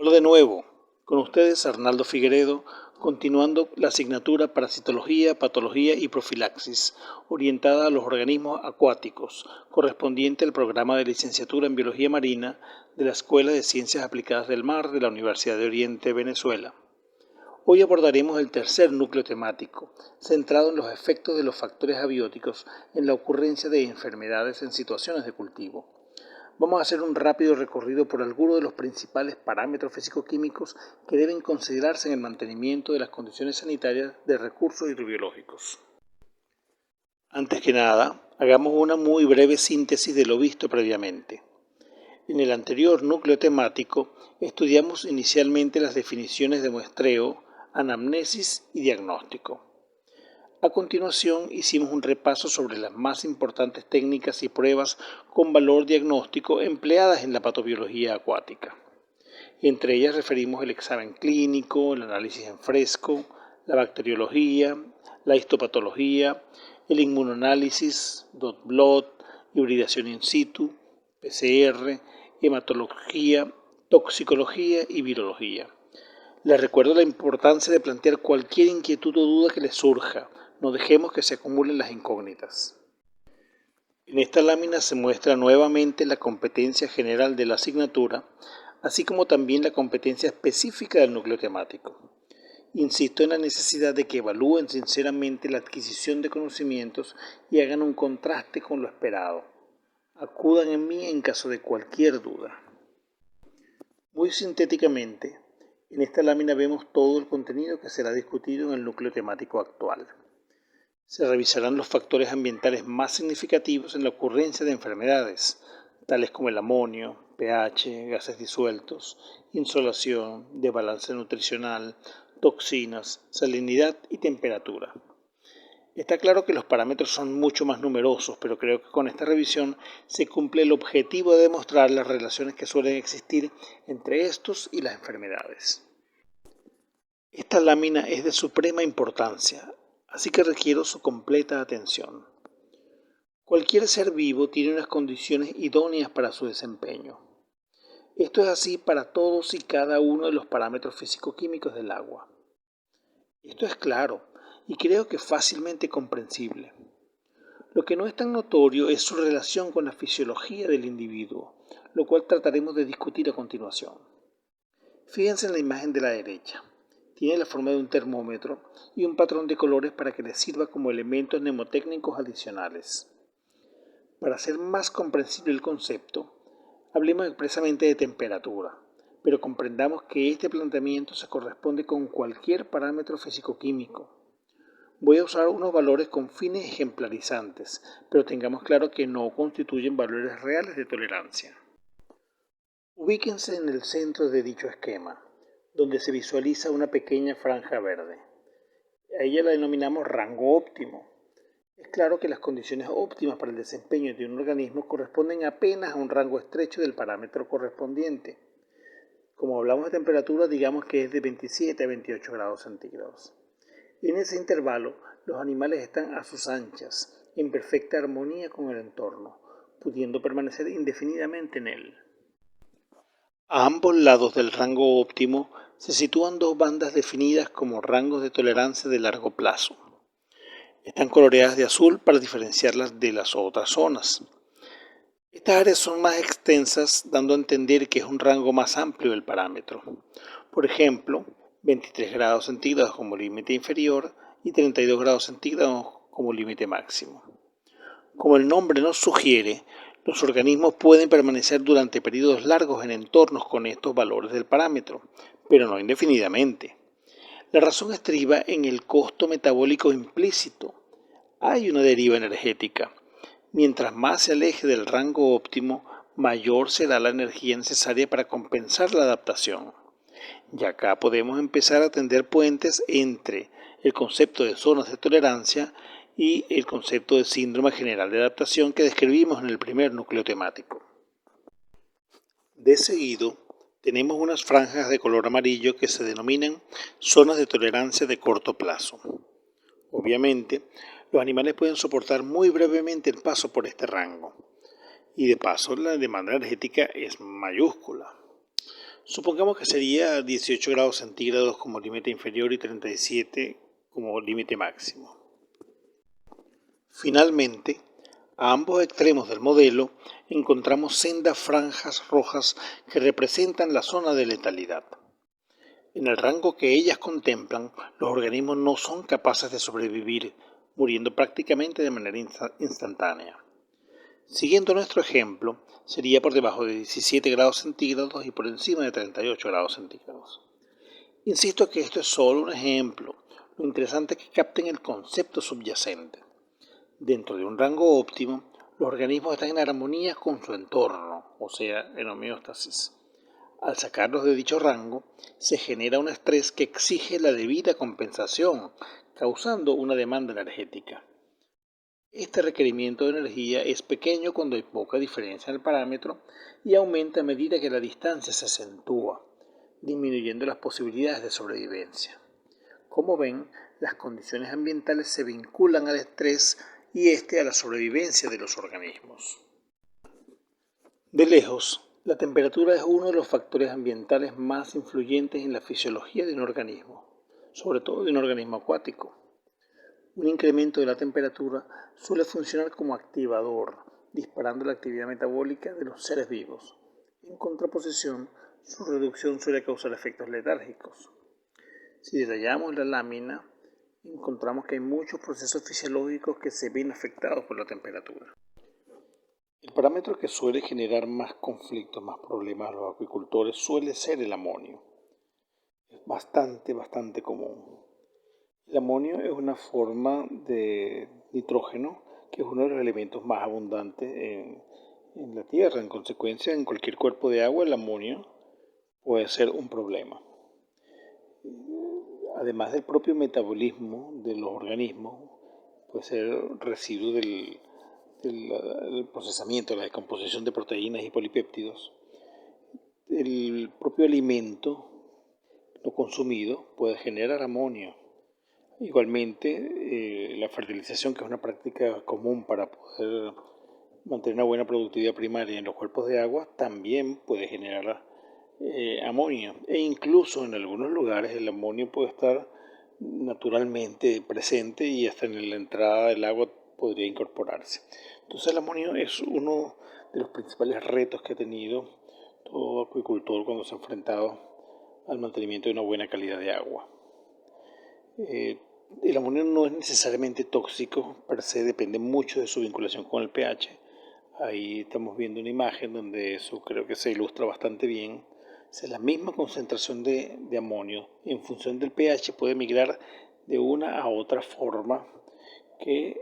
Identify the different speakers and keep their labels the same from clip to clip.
Speaker 1: Hola de nuevo, con ustedes Arnaldo Figueredo, continuando la asignatura Parasitología, Patología y Profilaxis, orientada a los organismos acuáticos, correspondiente al programa de licenciatura en Biología Marina de la Escuela de Ciencias Aplicadas del Mar de la Universidad de Oriente, Venezuela. Hoy abordaremos el tercer núcleo temático, centrado en los efectos de los factores abióticos en la ocurrencia de enfermedades en situaciones de cultivo. Vamos a hacer un rápido recorrido por algunos de los principales parámetros físico-químicos que deben considerarse en el mantenimiento de las condiciones sanitarias de recursos hidrobiológicos. Antes que nada, hagamos una muy breve síntesis de lo visto previamente. En el anterior núcleo temático, estudiamos inicialmente las definiciones de muestreo, anamnesis y diagnóstico. A continuación, hicimos un repaso sobre las más importantes técnicas y pruebas con valor diagnóstico empleadas en la patobiología acuática. Entre ellas referimos el examen clínico, el análisis en fresco, la bacteriología, la histopatología, el inmunoanálisis, dot blot, hibridación in situ, PCR, hematología, toxicología y virología. Les recuerdo la importancia de plantear cualquier inquietud o duda que les surja. No dejemos que se acumulen las incógnitas. En esta lámina se muestra nuevamente la competencia general de la asignatura, así como también la competencia específica del núcleo temático. Insisto en la necesidad de que evalúen sinceramente la adquisición de conocimientos y hagan un contraste con lo esperado. Acudan en mí en caso de cualquier duda. Muy sintéticamente, en esta lámina vemos todo el contenido que será discutido en el núcleo temático actual. Se revisarán los factores ambientales más significativos en la ocurrencia de enfermedades, tales como el amonio, pH, gases disueltos, insolación, desbalance nutricional, toxinas, salinidad y temperatura. Está claro que los parámetros son mucho más numerosos, pero creo que con esta revisión se cumple el objetivo de demostrar las relaciones que suelen existir entre estos y las enfermedades. Esta lámina es de suprema importancia, así que requiero su completa atención. Cualquier ser vivo tiene unas condiciones idóneas para su desempeño. Esto es así para todos y cada uno de los parámetros físico-químicos del agua. Esto es claro y creo que fácilmente comprensible. Lo que no es tan notorio es su relación con la fisiología del individuo, lo cual trataremos de discutir a continuación. Fíjense en la imagen de la derecha. Tiene la forma de un termómetro y un patrón de colores para que les sirva como elementos mnemotécnicos adicionales. Para hacer más comprensible el concepto, hablemos expresamente de temperatura, pero comprendamos que este planteamiento se corresponde con cualquier parámetro físico-químico. Voy a usar unos valores con fines ejemplarizantes, pero tengamos claro que no constituyen valores reales de tolerancia. Ubíquense en el centro de dicho esquema, donde se visualiza una pequeña franja verde. A ella la denominamos rango óptimo. Es claro que las condiciones óptimas para el desempeño de un organismo corresponden apenas a un rango estrecho del parámetro correspondiente. Como hablamos de temperatura, digamos que es de 27 a 28 grados centígrados. En ese intervalo, los animales están a sus anchas, en perfecta armonía con el entorno, pudiendo permanecer indefinidamente en él. A ambos lados del rango óptimo se sitúan dos bandas definidas como rangos de tolerancia de largo plazo. Están coloreadas de azul para diferenciarlas de las otras zonas. Estas áreas son más extensas, dando a entender que es un rango más amplio del parámetro. Por ejemplo, 23 grados centígrados como límite inferior y 32 grados centígrados como límite máximo. Como el nombre nos sugiere, los organismos pueden permanecer durante periodos largos en entornos con estos valores del parámetro, pero no indefinidamente. La razón estriba en el costo metabólico implícito. Hay una deriva energética. Mientras más se aleje del rango óptimo, mayor será la energía necesaria para compensar la adaptación. Y acá podemos empezar a tender puentes entre el concepto de zonas de tolerancia y el concepto de síndrome general de adaptación que describimos en el primer núcleo temático. De seguido, tenemos unas franjas de color amarillo que se denominan zonas de tolerancia de corto plazo. Obviamente, los animales pueden soportar muy brevemente el paso por este rango, y de paso la demanda energética es mayúscula. Supongamos que sería 18 grados centígrados como límite inferior y 37 como límite máximo. Finalmente, a ambos extremos del modelo encontramos sendas franjas rojas que representan la zona de letalidad. En el rango que ellas contemplan, los organismos no son capaces de sobrevivir, muriendo prácticamente de manera instantánea. Siguiendo nuestro ejemplo, sería por debajo de 17 grados centígrados y por encima de 38 grados centígrados. Insisto que esto es solo un ejemplo. Lo interesante es que capten el concepto subyacente. Dentro de un rango óptimo, los organismos están en armonía con su entorno, o sea, en homeostasis. Al sacarlos de dicho rango, se genera un estrés que exige la debida compensación, causando una demanda energética. Este requerimiento de energía es pequeño cuando hay poca diferencia en el parámetro y aumenta a medida que la distancia se acentúa, disminuyendo las posibilidades de sobrevivencia. Como ven, las condiciones ambientales se vinculan al estrés y a la sobrevivencia de los organismos. De lejos, la temperatura es uno de los factores ambientales más influyentes en la fisiología de un organismo, sobre todo de un organismo acuático. Un incremento de la temperatura suele funcionar como activador, disparando la actividad metabólica de los seres vivos. En contraposición, su reducción suele causar efectos letárgicos. Si detallamos la lámina, encontramos que hay muchos procesos fisiológicos que se ven afectados por la temperatura. El parámetro que suele generar más conflictos, más problemas a los acuicultores suele ser el amonio. Es bastante común. El amonio es una forma de nitrógeno que es uno de los elementos más abundantes en la Tierra. En consecuencia, en cualquier cuerpo de agua el amonio puede ser un problema. Además del propio metabolismo de los organismos, puede ser residuo del procesamiento, la descomposición de proteínas y polipéptidos. El propio alimento no consumido puede generar amonio. Igualmente, la fertilización, que es una práctica común para poder mantener una buena productividad primaria en los cuerpos de agua, también puede generar amonio. E incluso en algunos lugares el amonio puede estar naturalmente presente y hasta en la entrada del agua podría incorporarse. Entonces el amonio es uno de los principales retos que ha tenido todo acuicultor cuando se ha enfrentado al mantenimiento de una buena calidad de agua. El amonio no es necesariamente tóxico, per se depende mucho de su vinculación con el pH. Ahí estamos viendo una imagen donde eso creo que se ilustra bastante bien. Es la misma concentración de amonio en función del pH puede migrar de una a otra forma que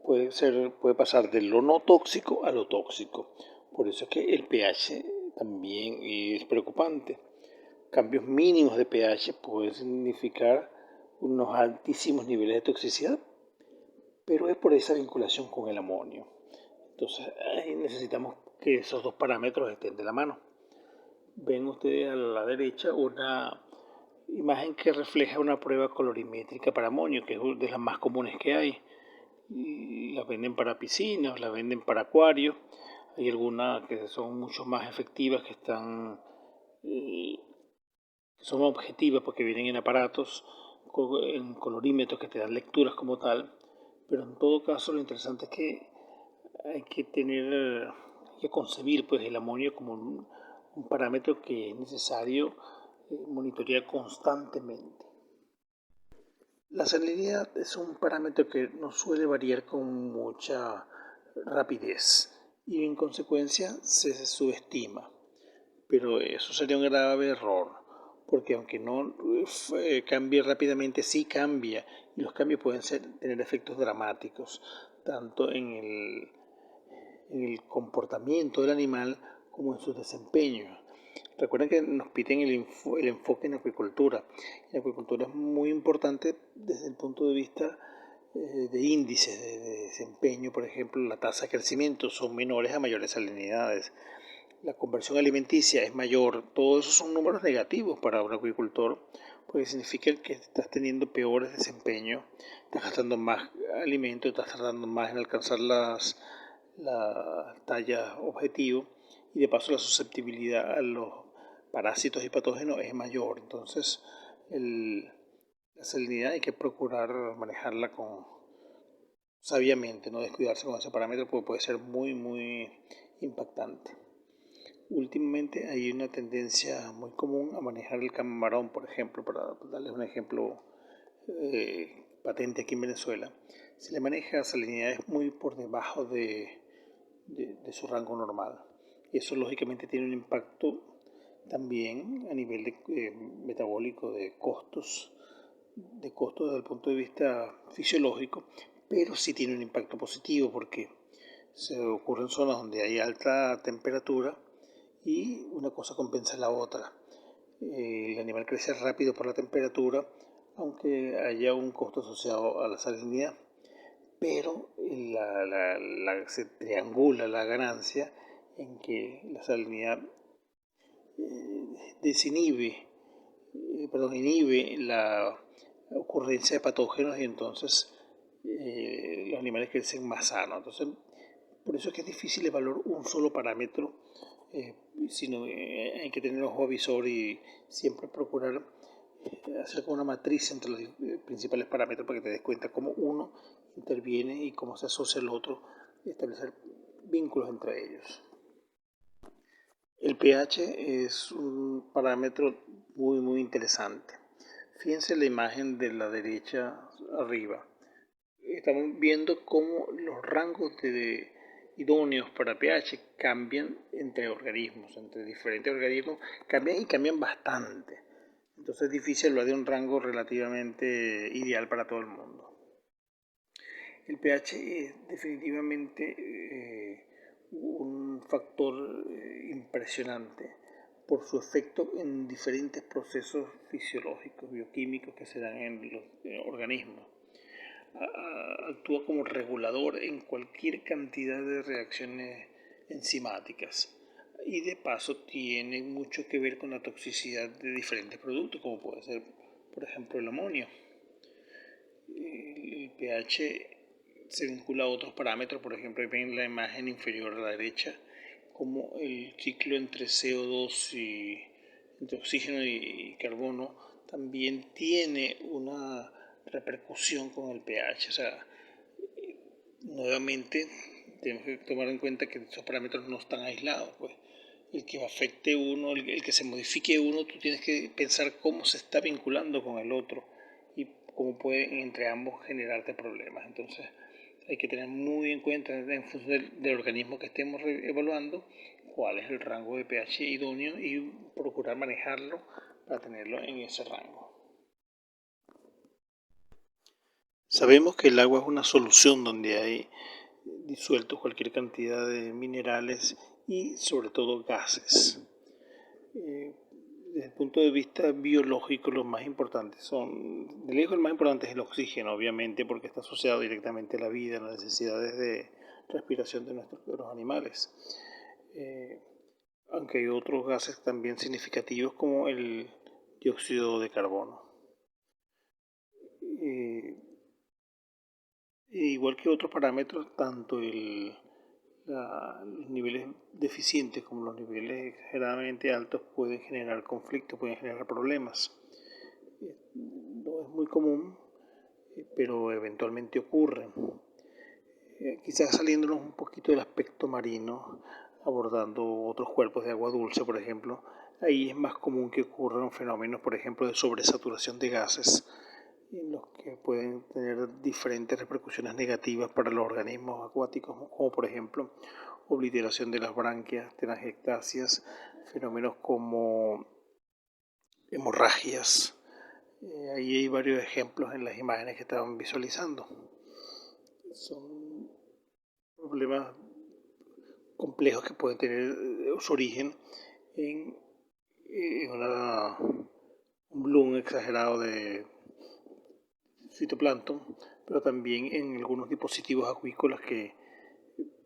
Speaker 1: puede pasar de lo no tóxico a lo tóxico. Por eso es que el pH también es preocupante. Cambios mínimos de pH pueden significar unos altísimos niveles de toxicidad, pero es por esa vinculación con el amonio. Entonces ahí necesitamos que esos dos parámetros estén de la mano. Ven ustedes a la derecha una imagen que refleja una prueba colorimétrica para amonio, que es de las más comunes que hay. Y las venden para piscinas, las venden para acuarios. Hay algunas que son mucho más efectivas, que son objetivas porque vienen en aparatos, en colorímetros que te dan lecturas como tal. Pero en todo caso lo interesante es que hay que concebir pues el amonio como un parámetro que es necesario monitorear constantemente. La salinidad es un parámetro que no suele variar con mucha rapidez y en consecuencia se subestima. Pero eso sería un grave error, porque aunque no cambie rápidamente, sí cambia y los cambios pueden tener efectos dramáticos, tanto en el comportamiento del animal como en su desempeño. Recuerden que nos piden el enfoque en acuicultura. La acuicultura es muy importante desde el punto de vista de índices de desempeño. Por ejemplo, la tasa de crecimiento son menores a mayores salinidades. La conversión alimenticia es mayor. Todos esos son números negativos para un acuicultor, porque significa que estás teniendo peores desempeños, estás gastando más alimento, estás tardando más en alcanzar la talla objetivo y de paso la susceptibilidad a los parásitos y patógenos es mayor. Entonces, la salinidad hay que procurar manejarla sabiamente, no descuidarse con ese parámetro porque puede ser muy impactante. Últimamente hay una tendencia muy común a manejar el camarón, por ejemplo, para darles un ejemplo patente aquí en Venezuela. Se le maneja salinidades muy por debajo de su rango normal. Y eso lógicamente tiene un impacto también a nivel metabólico de costos desde el punto de vista fisiológico, pero sí tiene un impacto positivo porque se ocurre en zonas donde hay alta temperatura y una cosa compensa la otra. El animal crece rápido por la temperatura, aunque haya un costo asociado a la salinidad, pero se triangula la ganancia en que la salinidad inhibe la ocurrencia de patógenos y entonces los animales crecen más sanos. Entonces, por eso es que es difícil evaluar un solo parámetro, sino hay que tener ojo avisor y siempre procurar hacer como una matriz entre los principales parámetros para que te des cuenta cómo uno interviene y cómo se asocia el otro y establecer vínculos entre ellos. El pH es un parámetro muy interesante. Fíjense la imagen de la derecha arriba. Estamos viendo cómo los rangos idóneos para pH cambian entre organismos, entre diferentes organismos, cambian bastante. Entonces es difícil hablar de un rango relativamente ideal para todo el mundo. El pH es definitivamente un factor impresionante por su efecto en diferentes procesos fisiológicos, bioquímicos que se dan en los organismos. Actúa como regulador en cualquier cantidad de reacciones enzimáticas y de paso tiene mucho que ver con la toxicidad de diferentes productos, como puede ser, por ejemplo, el amonio. El pH se vincula a otros parámetros, por ejemplo, ven la imagen inferior a la derecha, como el ciclo entre CO2 entre oxígeno y carbono también tiene una repercusión con el pH. O sea, nuevamente tenemos que tomar en cuenta que esos parámetros no están aislados, pues. El que afecte uno, el que se modifique uno, tú tienes que pensar cómo se está vinculando con el otro y cómo pueden entre ambos generarte problemas. Entonces hay que tener muy en cuenta en función del organismo que estemos evaluando cuál es el rango de pH idóneo y procurar manejarlo para tenerlo en ese rango. Sabemos que el agua es una solución donde hay disueltos cualquier cantidad de minerales y sobre todo gases. Desde el punto de vista biológico, los más importantes son, de lejos el más importante es el oxígeno, obviamente, porque está asociado directamente a la vida, a las necesidades de respiración de los animales. Aunque hay otros gases también significativos como el dióxido de carbono. Igual que otros parámetros, tanto los niveles deficientes como los niveles exageradamente altos pueden generar conflictos, pueden generar problemas. No es muy común, pero eventualmente ocurren. Quizás saliéndonos un poquito del aspecto marino, abordando otros cuerpos de agua dulce, por ejemplo, ahí es más común que ocurran fenómenos, por ejemplo, de sobresaturación de gases, en los que pueden tener diferentes repercusiones negativas para los organismos acuáticos, como por ejemplo obliteración de las branquias, telangiectasias, fenómenos como hemorragias. Ahí hay varios ejemplos en las imágenes que estaban visualizando. Son problemas complejos que pueden tener su origen en un bloom exagerado de fitoplancton, pero también en algunos dispositivos acuícolas que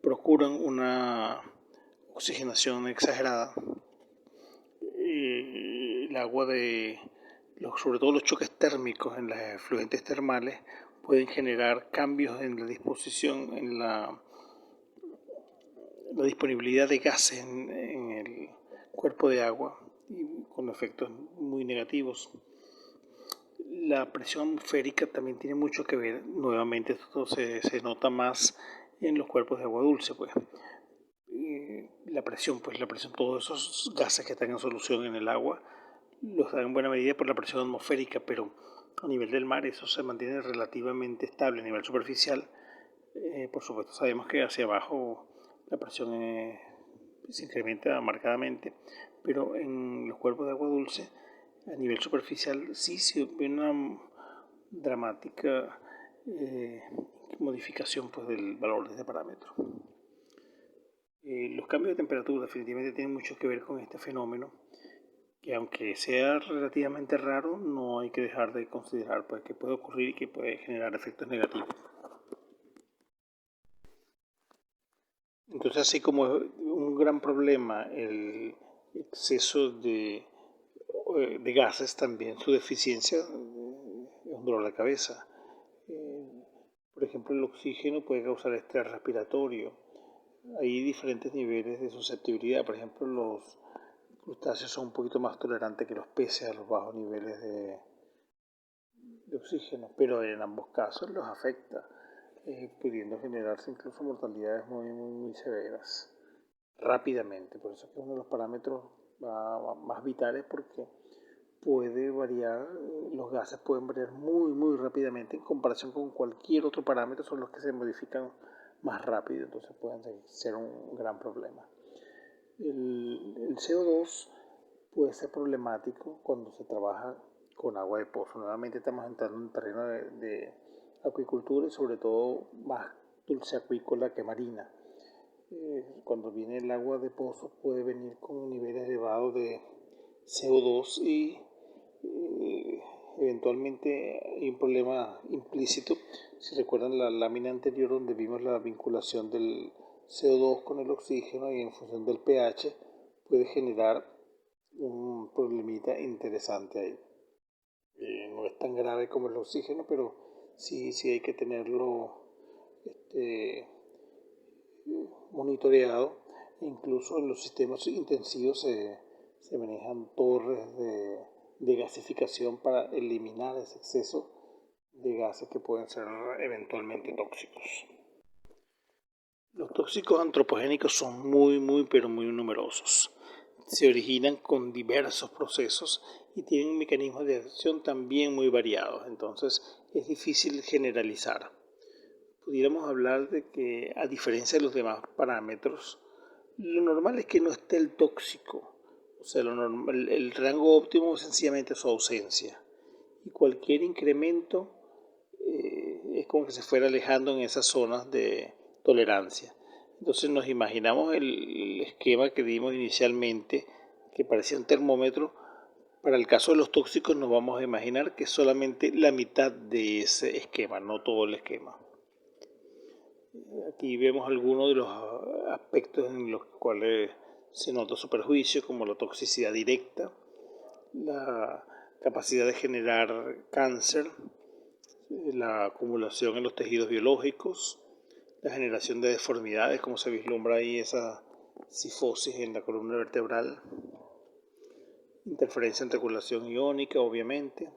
Speaker 1: procuran una oxigenación exagerada. El agua sobre todo los choques térmicos en las efluentes termales pueden generar cambios en la disposición, en la disponibilidad de gases en el cuerpo de agua y con efectos muy negativos. La presión atmosférica también tiene mucho que ver. Nuevamente esto se nota más en los cuerpos de agua dulce, pues. La presión, todos esos gases que están en solución en el agua, los dan en buena medida por la presión atmosférica, pero a nivel del mar eso se mantiene relativamente estable. A nivel superficial, por supuesto, sabemos que hacia abajo la presión se incrementa marcadamente, pero en los cuerpos de agua dulce, a nivel superficial, sí se ve una dramática modificación, pues, del valor de este parámetro. Los cambios de temperatura definitivamente tienen mucho que ver con este fenómeno, que aunque sea relativamente raro, no hay que dejar de considerar, pues, que puede ocurrir y que puede generar efectos negativos. Entonces, así como es un gran problema el exceso de gases, también su deficiencia es un dolor de cabeza. Por ejemplo, el oxígeno puede causar estrés respiratorio. Hay diferentes niveles de susceptibilidad. Por ejemplo, los crustáceos son un poquito más tolerantes que los peces a los bajos niveles de oxígeno, pero en ambos casos los afecta, pudiendo generarse incluso mortalidades muy severas rápidamente. Por eso es que es uno de los parámetros más vitales, porque puede variar, los gases pueden variar muy rápidamente en comparación con cualquier otro parámetro, son los que se modifican más rápido, entonces pueden ser un gran problema. El CO2 puede ser problemático cuando se trabaja con agua de pozo. Nuevamente estamos entrando en un terreno de acuicultura y sobre todo más dulce acuícola que marina. Cuando viene el agua de pozo puede venir con un nivel elevado de CO2 y eventualmente hay un problema implícito. Si recuerdan la lámina anterior donde vimos la vinculación del CO2 con el oxígeno, y en función del pH puede generar un problemita interesante ahí. No es tan grave como el oxígeno, pero sí hay que tenerlo monitoreado. Incluso en los sistemas intensivos se manejan torres de gasificación para eliminar ese exceso de gases que pueden ser eventualmente tóxicos. Los tóxicos antropogénicos son pero muy numerosos. Se originan con diversos procesos y tienen mecanismos de acción también muy variados, entonces es difícil generalizar. Pudiéramos hablar de que, a diferencia de los demás parámetros, lo normal es que no esté el tóxico. O sea, el rango óptimo es sencillamente su ausencia. Y cualquier incremento es como que se fuera alejando en esas zonas de tolerancia. Entonces nos imaginamos el esquema que dimos inicialmente, que parecía un termómetro. Para el caso de los tóxicos nos vamos a imaginar que solamente la mitad de ese esquema, no todo el esquema. Aquí vemos algunos de los aspectos en los cuales se nota su perjuicio, como la toxicidad directa, la capacidad de generar cáncer, la acumulación en los tejidos biológicos, la generación de deformidades, como se vislumbra ahí esa cifosis en la columna vertebral, interferencia en regulación iónica, obviamente,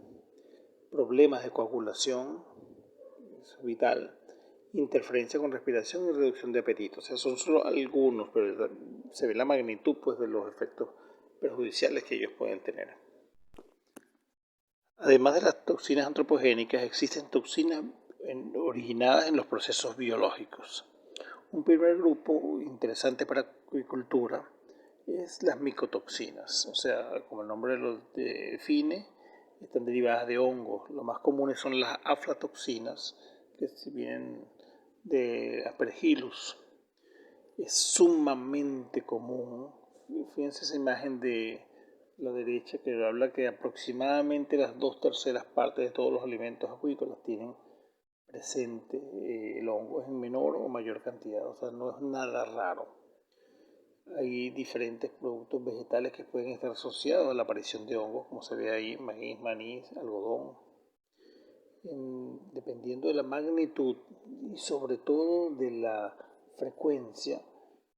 Speaker 1: problemas de coagulación, eso es vital, interferencia con respiración y reducción de apetito. O sea, son solo algunos, pero se ve la magnitud, pues, de los efectos perjudiciales que ellos pueden tener. Además de las toxinas antropogénicas, existen toxinas originadas en los procesos biológicos. Un primer grupo interesante para acuicultura es las micotoxinas, o sea, como el nombre lo define, están derivadas de hongos. Lo más comunes son las aflatoxinas, que vienen de Aspergillus. Es sumamente común. Fíjense esa imagen de la derecha, que habla que aproximadamente las 2/3 partes de todos los alimentos acuícolas tienen presente el hongo, es en menor o mayor cantidad, o sea, no es nada raro. Hay diferentes productos vegetales que pueden estar asociados a la aparición de hongos, como se ve ahí, maíz, algodón. Dependiendo de la magnitud y sobre todo de la frecuencia,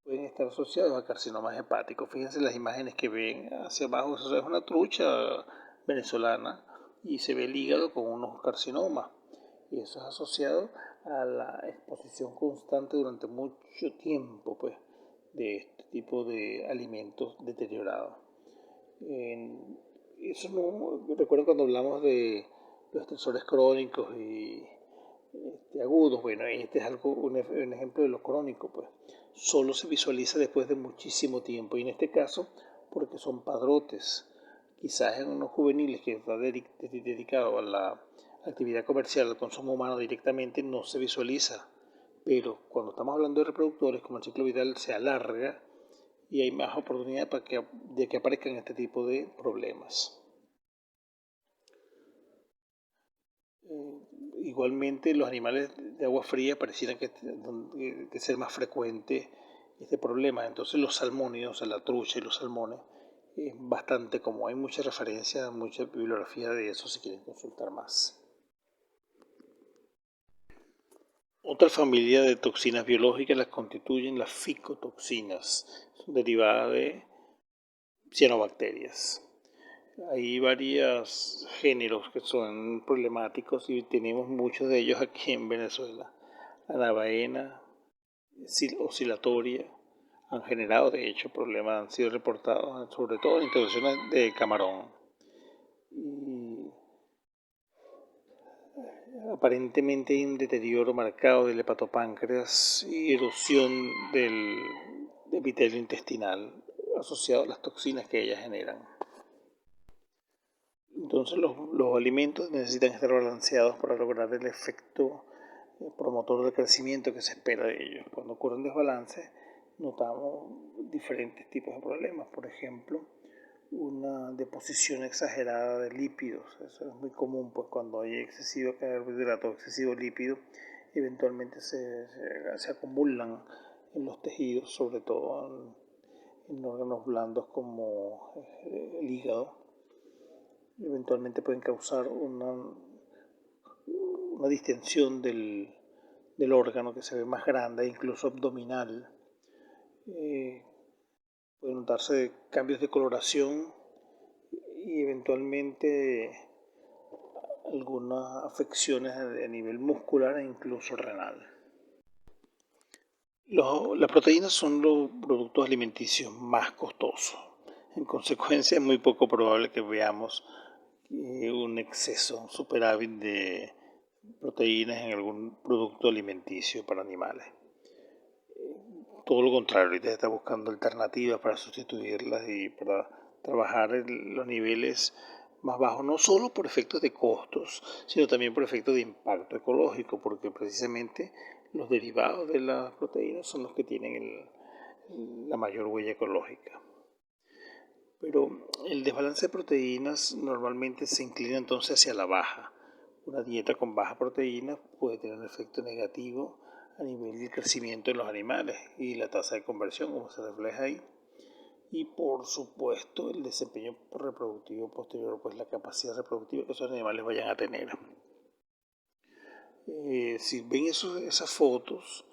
Speaker 1: pueden estar asociados a carcinomas hepáticos. Fíjense las imágenes que ven hacia abajo, eso es una trucha venezolana y se ve el hígado con unos carcinomas. Y eso es asociado a la exposición constante durante mucho tiempo, pues, de este tipo de alimentos deteriorados. Eso no, recuerdo cuando hablamos de los estresores crónicos y agudos, bueno, este es algo, un ejemplo de lo crónico, pues, solo se visualiza después de muchísimo tiempo, y en este caso, porque son padrotes, quizás en unos juveniles que está dedicado a la actividad comercial, al consumo humano directamente, no se visualiza, pero cuando estamos hablando de reproductores, como el ciclo vital se alarga, y hay más oportunidad de que aparezcan este tipo de problemas. Igualmente, los animales de agua fría parecieran que ser más frecuente este problema. Entonces, los salmónidos, o sea, la trucha y los salmones, es bastante común. Hay mucha referencia, mucha bibliografía de eso si quieren consultar más. Otra familia de toxinas biológicas las constituyen las ficotoxinas, derivadas de cianobacterias. Hay varios géneros que son problemáticos y tenemos muchos de ellos aquí en Venezuela. La navaena, oscilatoria, han generado de hecho problemas, han sido reportados sobre todo en introducciones de camarón. Y aparentemente hay un deterioro marcado del hepatopáncreas y erosión del epitelio intestinal asociado a las toxinas que ellas generan. Entonces los alimentos necesitan estar balanceados para lograr el efecto promotor del crecimiento que se espera de ellos. Cuando ocurre un desbalance, notamos diferentes tipos de problemas. Por ejemplo, una deposición exagerada de lípidos. Eso es muy común, pues cuando hay excesivo carbohidrato o excesivo lípido, eventualmente se acumulan en los tejidos, sobre todo en órganos blandos como el hígado. Eventualmente pueden causar una distensión del órgano que se ve más grande, incluso abdominal. Pueden notarse cambios de coloración y eventualmente algunas afecciones a nivel muscular e incluso renal. Las proteínas son los productos alimenticios más costosos. En consecuencia, es muy poco probable que veamos un exceso, un superávit de proteínas en algún producto alimenticio para animales. Todo lo contrario, ahorita se está buscando alternativas para sustituirlas y para trabajar en los niveles más bajos, no solo por efectos de costos, sino también por efectos de impacto ecológico, porque precisamente los derivados de las proteínas son los que tienen la mayor huella ecológica. Pero el desbalance de proteínas normalmente se inclina entonces hacia la baja. Una dieta con baja proteína puede tener un efecto negativo a nivel del crecimiento de los animales y la tasa de conversión, como se refleja ahí. Y por supuesto el desempeño reproductivo posterior, pues la capacidad reproductiva que esos animales vayan a tener. Si ven esas fotos,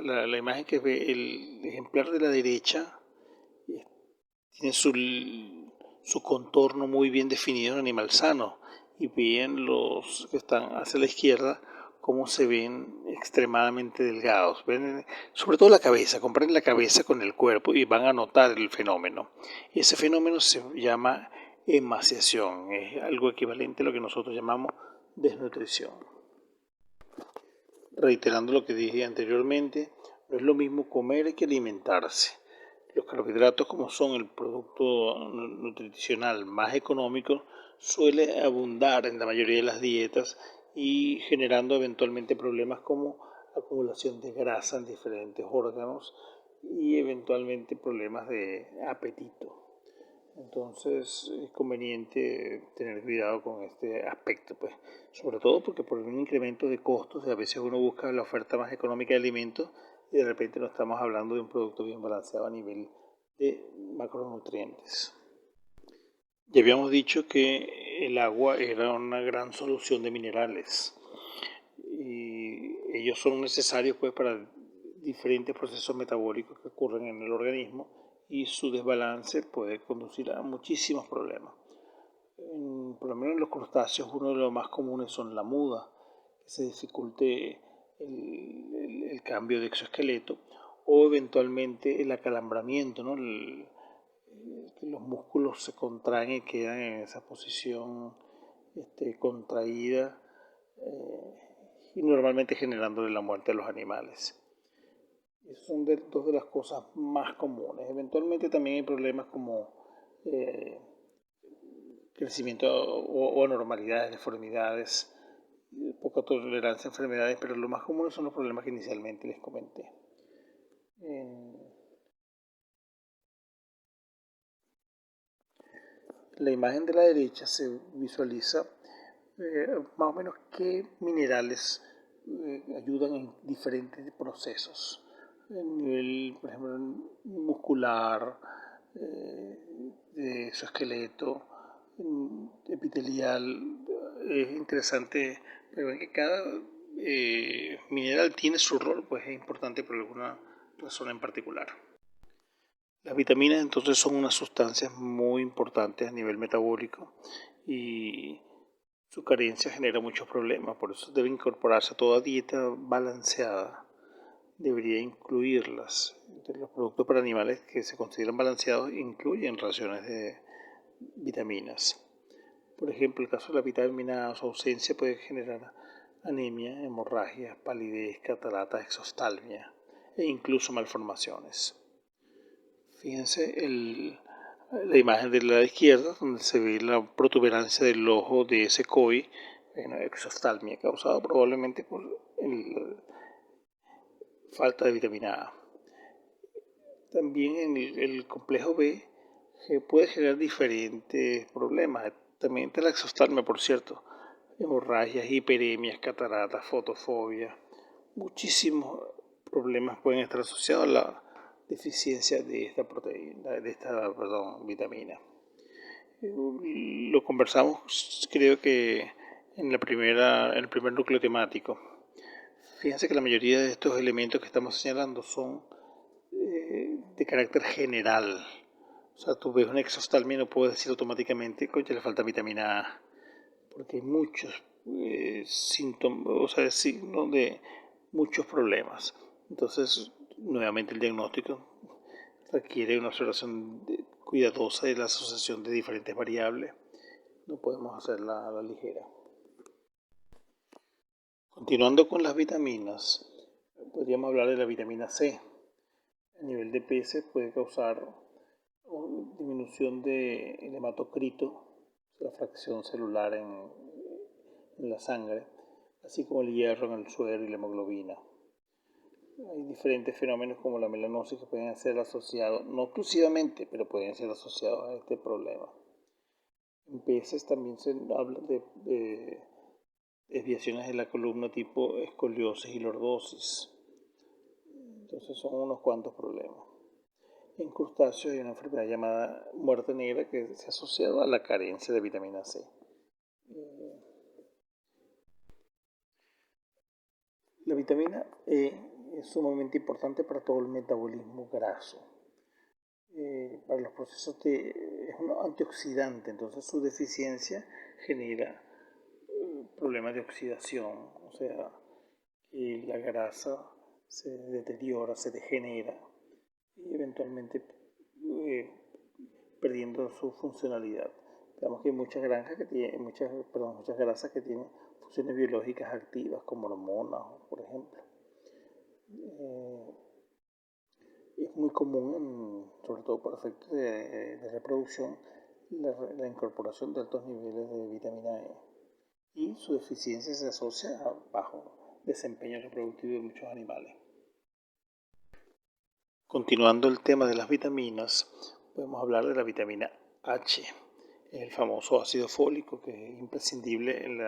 Speaker 1: la imagen que ve el ejemplar de la derecha tiene su contorno muy bien definido en animal sano, y bien los que están hacia la izquierda cómo se ven extremadamente delgados. Ven, sobre todo la cabeza, comparen la cabeza con el cuerpo y van a notar el fenómeno. Ese fenómeno se llama emaciación, es algo equivalente a lo que nosotros llamamos desnutrición. Reiterando lo que dije anteriormente, no es lo mismo comer que alimentarse. Los carbohidratos, como son el producto nutricional más económico, suele abundar en la mayoría de las dietas y generando eventualmente problemas como acumulación de grasa en diferentes órganos y eventualmente problemas de apetito. Entonces es conveniente tener cuidado con este aspecto, pues, sobre todo porque por un incremento de costos, a veces uno busca la oferta más económica de alimentos y de repente no estamos hablando de un producto bien balanceado a nivel de macronutrientes. Ya habíamos dicho que el agua era una gran solución de minerales y ellos son necesarios, pues, para diferentes procesos metabólicos que ocurren en el organismo y su desbalance puede conducir a muchísimos problemas. Por lo menos en los crustáceos, uno de los más comunes son la muda, que se dificulte el cambio de exoesqueleto, o eventualmente el acalambramiento, ¿no? Que los músculos se contraen y quedan en esa posición contraída, y normalmente generándole la muerte a los animales. Esas son dos de las cosas más comunes. Eventualmente también hay problemas como eh, crecimiento o anormalidades, deformidades, poca tolerancia a enfermedades, pero lo más común son los problemas que inicialmente les comenté. En la imagen de la derecha se visualiza más o menos qué minerales ayudan en diferentes procesos. A nivel, por ejemplo, muscular, de exoesqueleto, epitelial. Es interesante ver que cada mineral tiene su rol, pues es importante por alguna razón en particular. Las vitaminas entonces son unas sustancias muy importantes a nivel metabólico y su carencia genera muchos problemas, por eso debe incorporarse a toda dieta balanceada. Debería incluirlas. Entre los productos para animales que se consideran balanceados incluyen raciones de vitaminas. Por ejemplo, el caso de la vitamina A, su ausencia puede generar anemia, hemorragias, palidez, cataratas, exoftalmia e incluso malformaciones. Fíjense la imagen de la izquierda, donde se ve la protuberancia del ojo de ese koi, exoftalmia, causada probablemente por falta de vitamina A. También en el complejo B puede generar diferentes problemas. También está la exoftalmia, por cierto. Hemorragias, hiperemias, cataratas, fotofobia. Muchísimos problemas pueden estar asociados a la deficiencia de esta proteína, vitamina. Lo conversamos, creo que en el primer núcleo temático. Fíjense que la mayoría de estos elementos que estamos señalando son de carácter general. O sea, tú ves un exoftalmia y no puedes decir automáticamente que le falta vitamina A, porque hay muchos síntomas, o sea, signos de muchos problemas. Entonces, nuevamente el diagnóstico requiere una observación cuidadosa de la asociación de diferentes variables. No podemos hacerla a la ligera. Continuando con las vitaminas, podríamos hablar de la vitamina C. A nivel de peces puede causar disminución del hematocrito, la fracción celular en la sangre, así como el hierro en el suero y la hemoglobina. Hay diferentes fenómenos como la melanosis que pueden ser asociados, no exclusivamente, pero pueden ser asociados a este problema. En peces también se habla de desviaciones de la columna tipo escoliosis y lordosis. Entonces son unos cuantos problemas. En crustáceos hay una enfermedad llamada muerte negra que se ha asociado a la carencia de vitamina C. La vitamina E es sumamente importante para todo el metabolismo graso. Para los procesos es un antioxidante, entonces su deficiencia genera problemas de oxidación, o sea, que la grasa se deteriora, se degenera y eventualmente perdiendo su funcionalidad. Digamos que hay muchas muchas grasas que tienen funciones biológicas activas como hormonas, por ejemplo. Es muy común, sobre todo por efectos de reproducción, la incorporación de altos niveles de vitamina E y su deficiencia se asocia a bajo desempeño reproductivo de muchos animales. Continuando el tema de las vitaminas, podemos hablar de la vitamina H, el famoso ácido fólico que es imprescindible en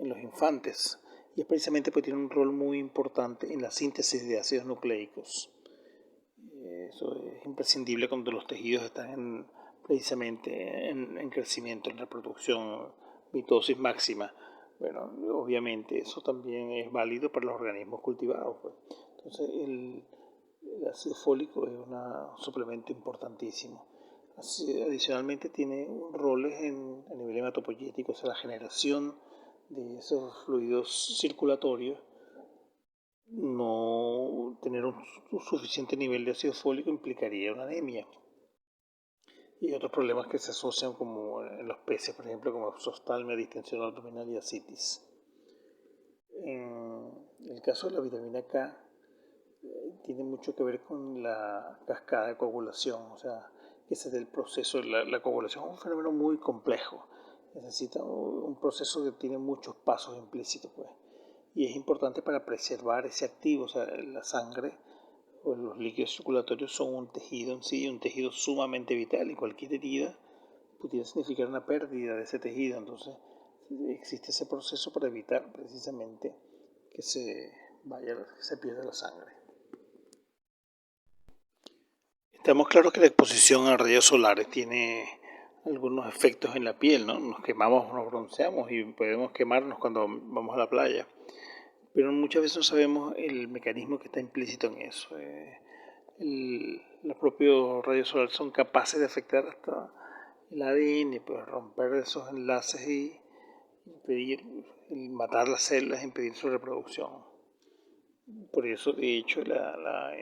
Speaker 1: los infantes y es precisamente porque tiene un rol muy importante en la síntesis de ácidos nucleicos. Eso es imprescindible cuando los tejidos están precisamente en crecimiento, en reproducción, mitosis máxima. Bueno, obviamente eso también es válido para los organismos cultivados, pues. Entonces el ácido fólico es un suplemento importantísimo. Adicionalmente tiene roles a nivel hematopoyético, o sea, la generación de esos fluidos circulatorios. No tener un suficiente nivel de ácido fólico implicaría una anemia. Y otros problemas que se asocian como en los peces, por ejemplo, como exoftalmia, distensión abdominal y ascitis. En el caso de la vitamina K, tiene mucho que ver con la cascada de coagulación, o sea, ese es el proceso. La coagulación es un fenómeno muy complejo, necesita un proceso que tiene muchos pasos implícitos, pues, y es importante para preservar ese activo, o sea, la sangre o los líquidos circulatorios son un tejido en sí, un tejido sumamente vital, y cualquier herida pudiera significar una pérdida de ese tejido. Entonces existe ese proceso para evitar precisamente que se pierda la sangre. Estamos claros que la exposición a rayos solares tiene algunos efectos en la piel, ¿no? Nos quemamos, nos bronceamos y podemos quemarnos cuando vamos a la playa, pero muchas veces no sabemos el mecanismo que está implícito en eso. Los propios rayos solares son capaces de afectar hasta el ADN, pues romper esos enlaces y impedir, matar las células, impedir su reproducción. Por eso, de hecho, la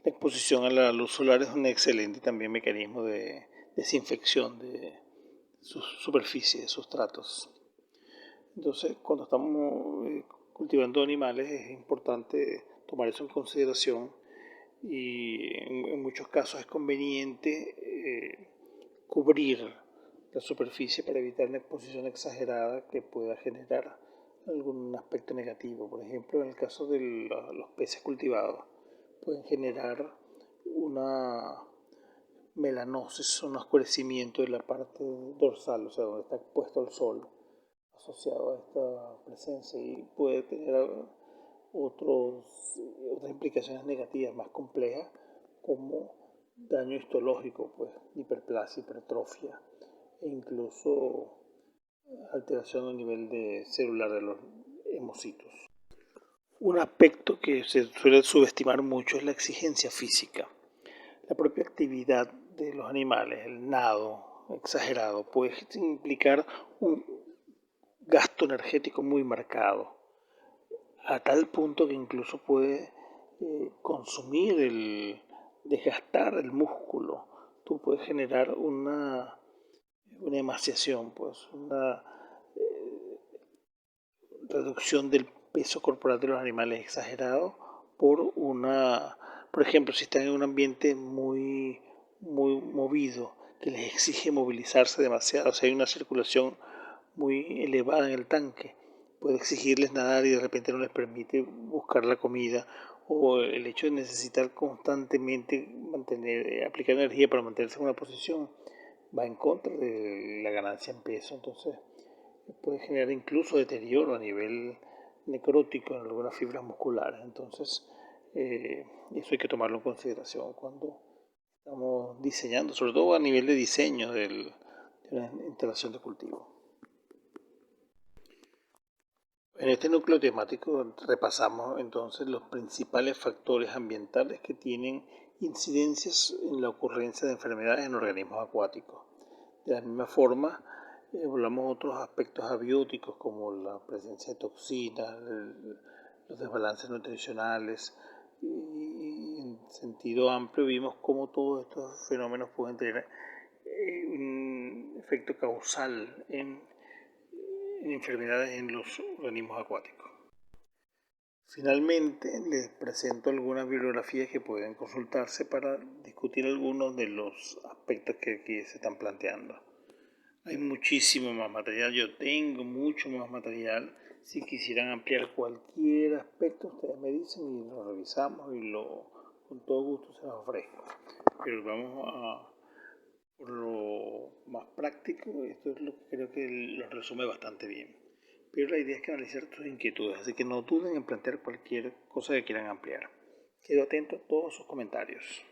Speaker 1: exposición a la luz solar es un excelente también mecanismo de desinfección de sus superficies, de sustratos. Entonces, cuando estamos cultivando animales, es importante tomar eso en consideración, y en muchos casos es conveniente cubrir la superficie para evitar una exposición exagerada que pueda generar algún aspecto negativo. Por ejemplo, en el caso de los peces cultivados, pueden generar una melanosis, un oscurecimiento de la parte dorsal, o sea, donde está expuesto al sol, asociado a esta presencia, y puede tener otras implicaciones negativas más complejas, como daño histológico, pues hiperplasia, hipertrofia e incluso alteración a nivel celular de los hemocitos. Un aspecto que se suele subestimar mucho es la exigencia física. La propia actividad de los animales, el nado exagerado, puede implicar un gasto energético muy marcado, a tal punto que incluso puede desgastar el músculo. Tú puedes generar una emaciación, pues, una reducción del peso corporal de los animales exagerado por ejemplo, si están en un ambiente muy movido, que les exige movilizarse demasiado, si hay una circulación muy elevada en el tanque, puede exigirles nadar y de repente no les permite buscar la comida, o el hecho de necesitar constantemente aplicar energía para mantenerse en una posición, va en contra de la ganancia en peso. Entonces puede generar incluso deterioro a nivel necrótico en algunas fibras musculares. Entonces eso hay que tomarlo en consideración cuando estamos diseñando, sobre todo a nivel de diseño de una instalación de cultivo. En este núcleo temático repasamos entonces los principales factores ambientales que tienen incidencias en la ocurrencia de enfermedades en organismos acuáticos. De la misma forma, hablamos de otros aspectos abióticos como la presencia de toxinas, los desbalances nutricionales, y en sentido amplio vimos cómo todos estos fenómenos pueden tener un efecto causal en enfermedades en los organismos acuáticos. Finalmente, les presento algunas bibliografías que pueden consultarse para discutir algunos de los aspectos que aquí se están planteando. Hay muchísimo más material, yo tengo mucho más material. Si quisieran ampliar cualquier aspecto, ustedes me dicen y lo revisamos y con todo gusto se los ofrezco. Pero vamos por lo más práctico, esto es lo que creo que lo resume bastante bien. Pero la idea es que analizar tus inquietudes, así que no duden en plantear cualquier cosa que quieran ampliar. Quedo atento a todos sus comentarios.